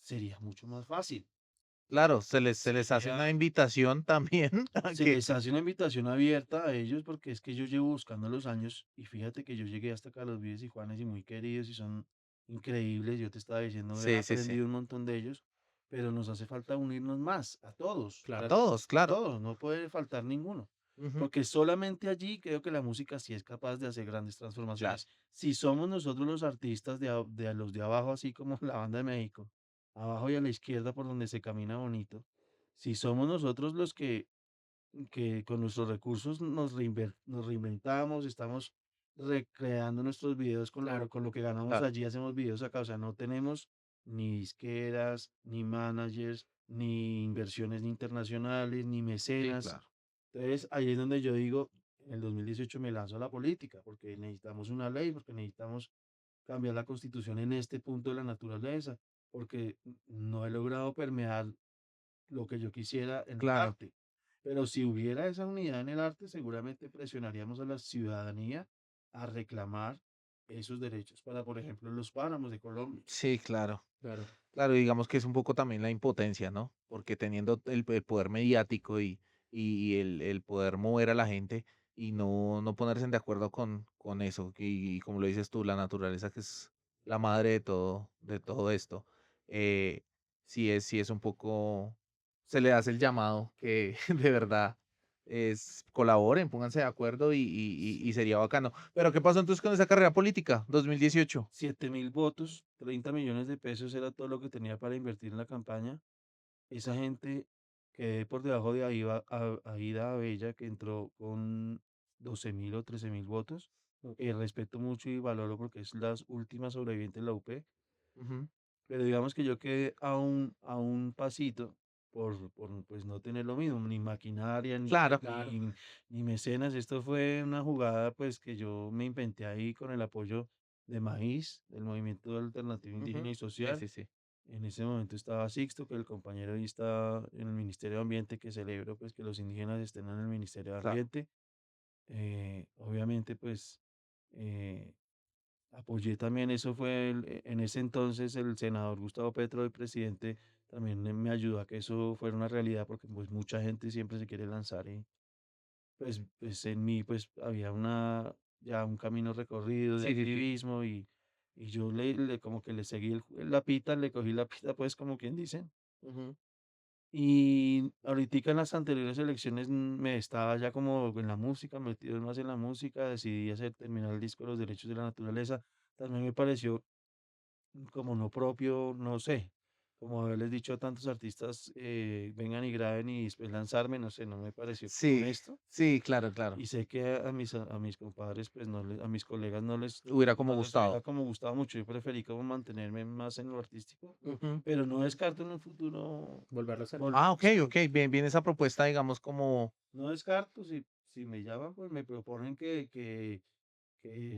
sería mucho más fácil. Claro, se les hace Sería, una invitación también a se que les hace una invitación abierta a ellos porque es que yo llevo buscando los años y fíjate que yo llegué hasta Carlos Vives y Juanes y muy queridos y son increíbles. Yo te estaba diciendo, he sí, sí, sí. aprendido un montón de ellos, pero nos hace falta unirnos más a claro. Todos, claro. todos, no puede faltar ninguno. Ujú. Porque solamente allí creo que la música sí es capaz de hacer grandes Claro. transformaciones. Si somos nosotros los artistas de los de abajo, así como la banda de México, abajo y a la izquierda por donde se camina bonito, si somos nosotros los que con nuestros recursos nos reinventamos, estamos recreando nuestros videos Claro, con lo que ganamos Claro. allí, hacemos videos acá, o sea, no tenemos ni disqueras, ni managers, ni inversiones ni internacionales, ni Sí, mecenas. claro. Entonces, ahí es donde yo digo, en el 2018 me lanzo a la política, porque necesitamos una ley, porque necesitamos cambiar la constitución en este punto de la naturaleza, porque no he logrado permear lo que yo quisiera en el Claro. arte. Pero si hubiera esa unidad en el arte, seguramente presionaríamos a la ciudadanía a reclamar esos derechos para, por ejemplo, los páramos de Colombia. Sí, claro. claro. Claro, digamos que es un poco también la impotencia, ¿no? Porque teniendo el poder mediático y el poder mover a la gente y no ponerse de acuerdo con eso, y como lo dices tú, la naturaleza que es la madre de todo esto, eh, sí es un poco, se le hace el llamado que de verdad es colaboren, pónganse de acuerdo y sería bacano. Pero ¿qué pasó entonces con esa carrera política, 2018? 7.000 votos, 30 millones de pesos era todo lo que tenía para invertir en la campaña. Esa gente quedé por debajo de Aida Abella, que entró con 12.000 o 13.000 votos. Respeto mucho y valoro porque es la última sobreviviente de la UP. Ujú. Pero digamos que yo quedé a un pasito por pues no tener lo mismo, ni maquinaria, Claro. Claro. ni mecenas. Esto fue una jugada pues que yo me inventé ahí con el apoyo de Maíz, del Movimiento Alternativo Ujú. Indígena y Sí, Social. sí, sí. En ese momento estaba Sixto, que el compañero ahí está en el Ministerio de Ambiente, que celebro pues que los indígenas estén en el Ministerio de Claro. Ambiente. Obviamente pues eh, apoyé también, eso fue en ese entonces el senador Gustavo Petro, el presidente, también me ayudó a que eso fuera una realidad porque pues mucha gente siempre se quiere lanzar y pues en mí pues había ya un camino recorrido de Sí, sí, sí. activismo y yo como que le seguí la pita, le cogí la pita pues como quien dice. Ujú. Y ahorita en las anteriores elecciones me estaba ya como en la música, metido más en la música, decidí terminar el disco de los derechos de la naturaleza. También me pareció como no propio, no sé, como haberles dicho a tantos artistas, vengan y graben y después lanzarme, no sé, no me pareció como Sí, honesto. sí, claro, claro. Y sé que a mis compadres, pues no les, a mis colegas Hubiera como no les hubiera gustado. como gustado mucho. Yo preferí como mantenerme más en lo artístico, Ujú. pero no descarto en un futuro Volverlo a hacer. Ah, ok, sí, ok. Bien, bien esa propuesta, digamos, como. no descarto, si me llaman, pues me proponen que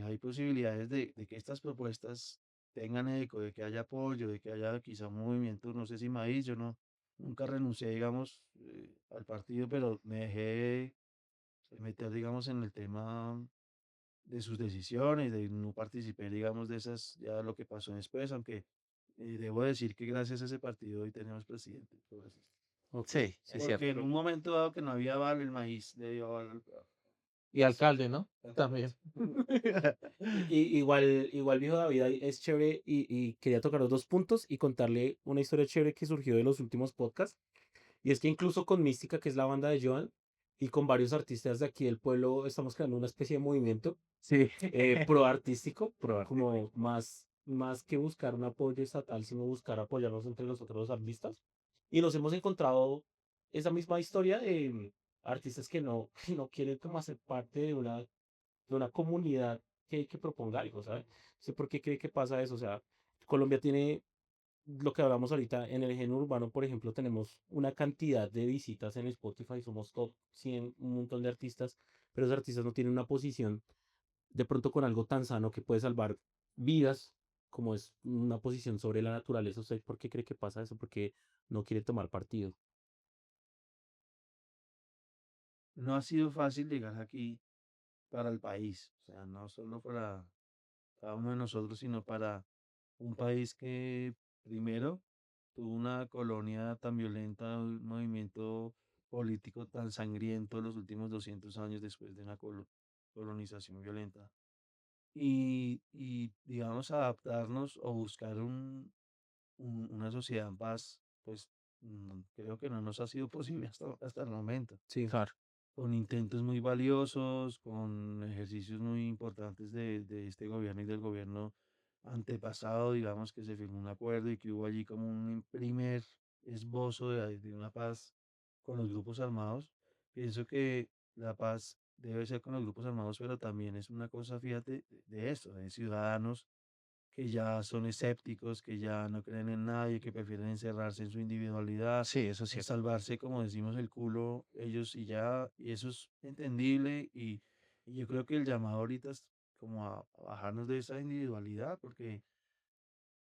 hay posibilidades de que estas propuestas tengan eco, de que haya apoyo, de que haya quizá un movimiento, no sé si maíz, yo no, nunca renuncié, digamos, al partido, pero me dejé meter, digamos, en el tema de sus decisiones, de no participé, digamos, de esas, ya lo que pasó después, aunque debo decir que gracias a ese partido hoy tenemos presidente. Ok, Sí, sí, sí, Porque en cierto. un momento dado que no había aval, el maíz le dio aval Y alcalde, ¿no? También. correcto. Igual viejo David ahí es chévere y quería tocar los dos puntos y contarle una historia chévere que surgió de los últimos podcasts. Y es que incluso con Mística, que es la banda de Joan, y con varios artistas de aquí del pueblo, estamos creando una especie de movimiento Sí. pro artístico, como más que buscar un apoyo estatal, sino buscar apoyarnos entre los otros artistas. Y nos hemos encontrado esa misma historia de artistas que no, que no quieren como hacer parte de una comunidad que proponga algo, ¿sabes? No sé por qué cree que pasa eso. O sea, Colombia tiene lo que hablamos ahorita en el género urbano, por ejemplo, tenemos una cantidad de visitas en Spotify, somos top 100, un montón de artistas, pero esos artistas no tienen una posición de pronto con algo tan sano que puede salvar vidas, como es una posición sobre la naturaleza. ¿Usted por qué cree que pasa eso? Porque no quiere tomar partido. No ha sido fácil llegar aquí para el país, o sea, no solo para cada uno de nosotros, sino para un país que primero tuvo una colonia tan violenta, un movimiento político tan sangriento en los últimos 200 años después de una colonización violenta. Y digamos, adaptarnos o buscar una sociedad en paz, pues creo que no nos ha sido posible hasta el momento. Sí. Claro. Con intentos muy valiosos, con ejercicios muy importantes de este gobierno y del gobierno antepasado, digamos que se firmó un acuerdo y que hubo allí como un primer esbozo de una paz con los grupos armados. Pienso que la paz debe ser con los grupos armados, pero también es una cosa, fíjate, de eso, de ciudadanos que ya son escépticos, que ya no creen en nadie, que prefieren encerrarse en su individualidad, Sí, eso es en cierto. salvarse, como decimos, el culo ellos y ya, y eso es entendible y yo creo que el llamado ahorita es como a bajarnos de esa individualidad, porque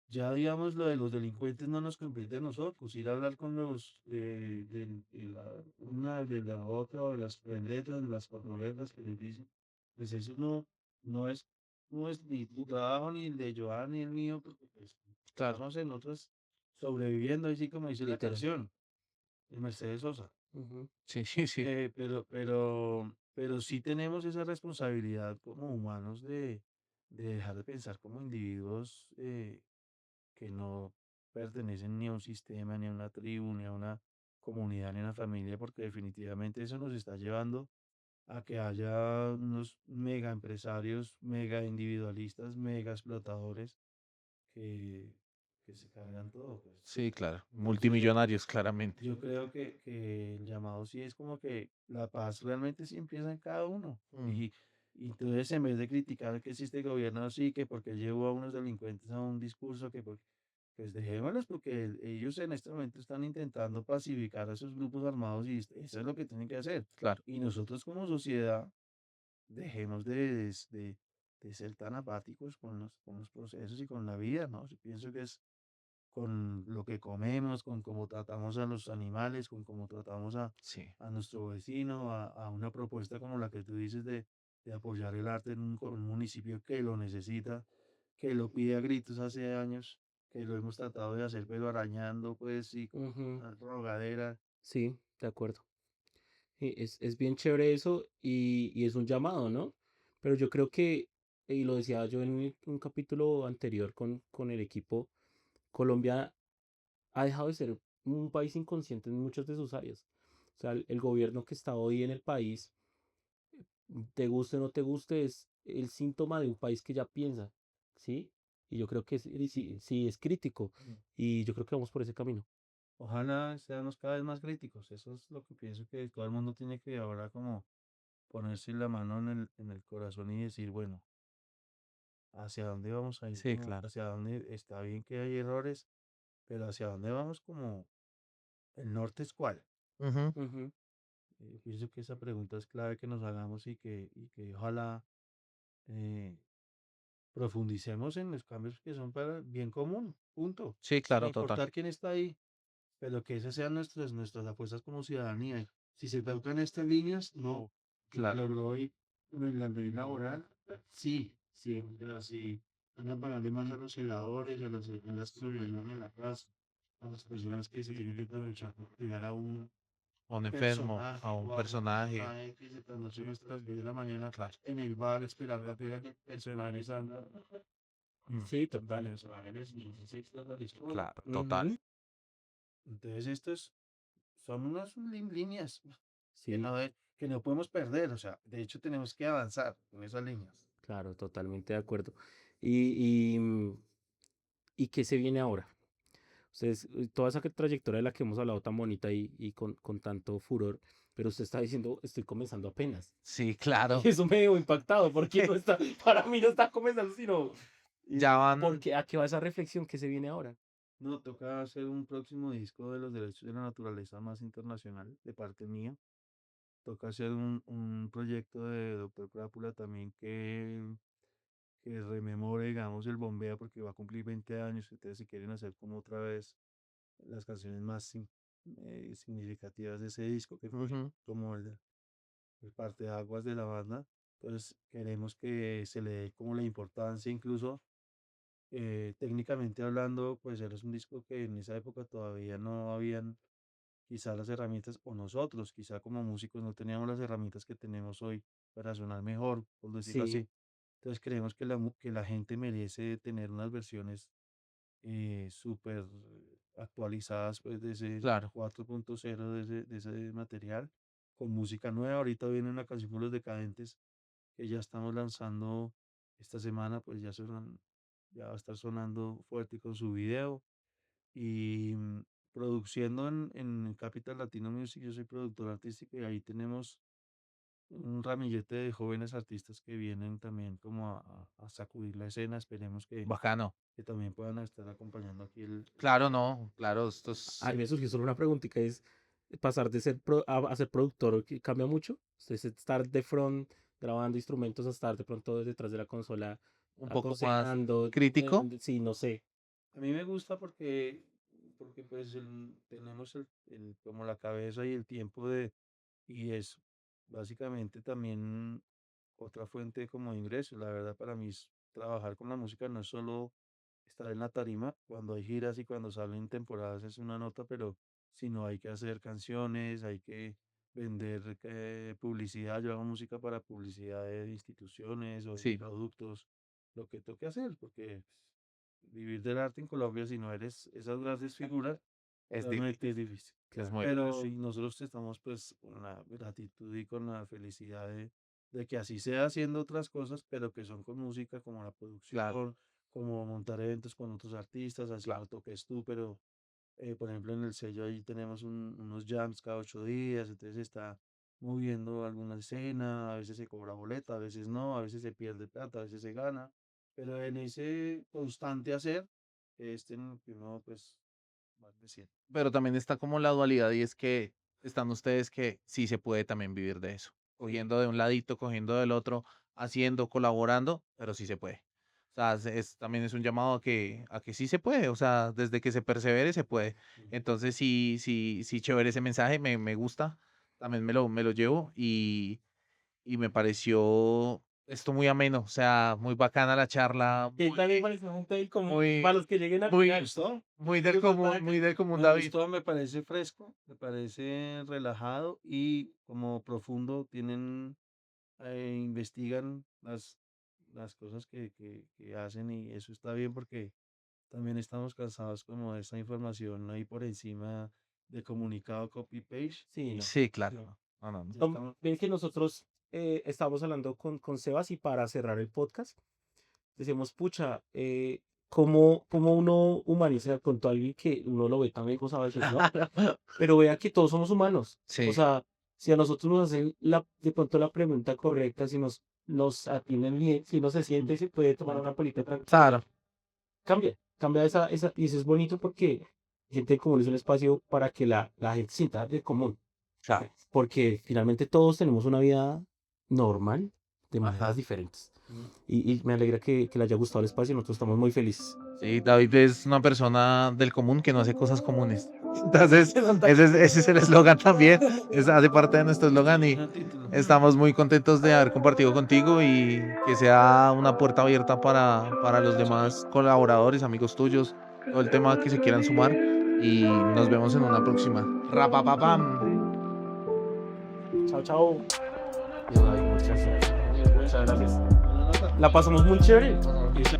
ya digamos lo de los delincuentes no nos compete a nosotros, ir a hablar con los de la una de la otra, o de las prendetas, de las patroletas que les dicen, pues eso no es ni tu trabajo, ni el de Joan, ni el mío, porque pues Claro. estamos en otras sobreviviendo, así como dice la Literal. canción, de Mercedes Sosa. Ujú. Sí, sí, sí. Pero sí tenemos esa responsabilidad como humanos de dejar de pensar como individuos que no pertenecen ni a un sistema, ni a una tribu, ni a una comunidad, ni a una familia, porque definitivamente eso nos está llevando a que haya unos mega empresarios, mega individualistas, mega explotadores que, que se cargan todo, pues. Sí, claro. Entonces Multimillonarios, claramente. yo creo que el llamado sí es como que la paz realmente sí empieza en cada uno. Mm. Y entonces en vez de criticar que si este gobierno así, que porque llevó a unos delincuentes a un discurso, que pues dejémoslos porque ellos en este momento están intentando pacificar a esos grupos armados y eso es lo que tienen que hacer. Claro. Y nosotros como sociedad dejemos de ser tan apáticos con los procesos y con la vida, ¿no? Yo pienso que es con lo que comemos, con cómo tratamos a los animales, con cómo tratamos Sí. a nuestro vecino, a una propuesta como la que tú dices de apoyar el arte en un municipio que lo necesita, que lo pide a gritos hace años, que lo hemos tratado de hacer, pero arañando, pues, y con Ujú. una rogadera. Sí, de acuerdo. Es bien chévere eso y es un llamado, ¿no? Pero yo creo que, y lo decía yo en un capítulo anterior con el equipo, Colombia ha dejado de ser un país inconsciente en muchas de sus áreas. O sea, el gobierno que está hoy en el país, te guste o no te guste, es el síntoma de un país que ya piensa, ¿sí? Y yo creo que sí, sí es crítico Mm. y yo creo que vamos por ese camino. Ojalá seamos cada vez más críticos. Eso es lo que pienso que todo el mundo tiene que ahora como ponerse la mano en el corazón y decir, bueno, hacia dónde vamos a ir, Sí, como claro. hacia dónde está bien que hay errores, pero hacia dónde vamos como el norte es cuál. Ujú. Ujú. Pienso que esa pregunta es clave que nos hagamos y que ojalá eh, profundicemos en los cambios que son para el bien común, punto. Sí, Sin claro, total. importar quién está ahí, pero que esas sean nuestras apuestas como ciudadanía. Si se tocan estas líneas, no. Si se Claro. logró hoy en la ley laboral, sí, sí, pero si van a pagarle más a los celadores, a las señoras que viven en la casa, a las personas que se tienen que aprovechar por cuidar a uno, a un enfermo, personaje a un o a un personaje. personaje que se trasnoche nuestras 10 de la mañana en el bar esperando a que el personaje salga. Mm, Sí, total, eso, eres 16 horas de historia. Claro, total. Ujú. Entonces, estos son unas líneas Sí, que no podemos perder, o sea, de hecho tenemos que avanzar en esas líneas. claro, totalmente de acuerdo. ¿Y qué se viene ahora? Ustedes, toda esa trayectoria de la que hemos hablado tan bonita y con tanto furor, pero usted está diciendo, estoy comenzando apenas. Sí, claro. Y eso me dejó impactado, porque no está, para mí no está comenzando, sino, Ya van, porque ¿a qué va esa reflexión que se viene ahora? No, toca hacer un próximo disco de los derechos de la naturaleza más internacional de parte mía. Toca hacer un proyecto de Doctor Crápula también que rememore, digamos, el Bombea porque va a cumplir 20 años. Entonces, si quieren hacer como otra vez las canciones más significativas de ese disco, que fue ujú, como el parteaguas de la banda. Entonces, queremos que se le dé como la importancia, incluso técnicamente hablando, pues era un disco que en esa época todavía no habían quizá las herramientas, o nosotros, quizá como músicos, no teníamos las herramientas que tenemos hoy para sonar mejor, por decirlo Sí, así. Entonces creemos que que la gente merece tener unas versiones súper actualizadas pues, de ese claro. 4.0 de ese material, con música nueva. Ahorita viene una canción con Los Decadentes que ya estamos lanzando esta semana, pues ya va a estar sonando fuerte con su video y produciendo en Capital Latino Music. Yo soy productor artístico y ahí tenemos un ramillete de jóvenes artistas que vienen también como a sacudir la escena. Esperemos Bacano. que también puedan estar acompañando aquí Claro, no, claro, esto a es mí me surgió solo una preguntita, es pasar de ser a ser productor, ¿qué cambia mucho? Ustedes estar de front grabando instrumentos a estar de pronto detrás de la consola un poco más aconsejando, crítico. sí, no sé. A mí me gusta porque pues tenemos como la cabeza y el tiempo y es básicamente también otra fuente como de ingresos. La verdad para mí trabajar con la música no es solo estar en la tarima, cuando hay giras y cuando salen temporadas es una nota, pero sino hay que hacer canciones, hay que vender publicidad. Yo hago música para publicidad de instituciones o de Sí, productos, lo que toque hacer, porque vivir del arte en Colombia, si no eres esas grandes figuras, es realmente difícil, es difícil. es muy Pero difícil. y nosotros estamos pues con la gratitud y con la felicidad de que así sea haciendo otras cosas, pero que son con música, como la Claro, producción, como montar eventos con otros artistas, así claro. no toques tú, pero por ejemplo en el sello ahí tenemos unos jams cada 8 días, entonces está moviendo alguna escena, a veces se cobra boleta, a veces no, a veces se pierde plata, a veces se gana, pero en ese constante hacer, en el que uno pues va creciendo. Pero también está como la dualidad y es que están ustedes que sí se puede también vivir de eso. Cogiendo de un ladito, cogiendo del otro, haciendo, colaborando, pero sí se puede. O sea, también es un llamado a que sí se puede. O sea, desde que se persevere se puede. Entonces sí, sí, sí, chévere ese mensaje, me gusta. También me lo llevo y me pareció esto muy ameno. O sea, muy bacana la charla, Que también parece gente ahí como muy, para los que lleguen al muy, final. ¿Gustó? muy del común, Me David. gustó, me parece fresco, me parece relajado y como profundo. Investigan las cosas que hacen y eso está bien porque también estamos cansados como de esa información ahí por encima de comunicado copy-paste Sí, y no, Sí, claro. No, no, no. ya estamos. Ven que nosotros estábamos hablando con Sebas y para cerrar el podcast, decimos, pucha, ¿cómo uno humaniza con todo alguien que uno lo ve tan lejos a veces, ¿no? Pero vea que todos somos humanos. O Sí, sea, si a nosotros nos hacen de pronto la pregunta correcta, si nos atienden bien, si uno se siente y se puede tomar una polita tranquila, claro, cambia y eso es bonito porque gente común es un espacio para que la gente sienta de común. claro. Porque finalmente todos tenemos una vida normal de maneras Ajá. diferentes. Mm. Y me alegra que le haya gustado el espacio. Nosotros estamos muy felices. Sí, David es una persona del común que no hace cosas comunes. Entonces, Se nota. ese es el eslogan también. Hace parte de nuestro eslogan y Buen título. estamos muy contentos de haber compartido contigo y que sea una puerta abierta para los demás colaboradores, amigos tuyos, todo el tema que se quieran sumar y nos vemos en una próxima. Rapapapam. Chao, chao. Y David, muchas gracias. Muchas gracias. Buena nota. La pasamos muy chévere. Listo.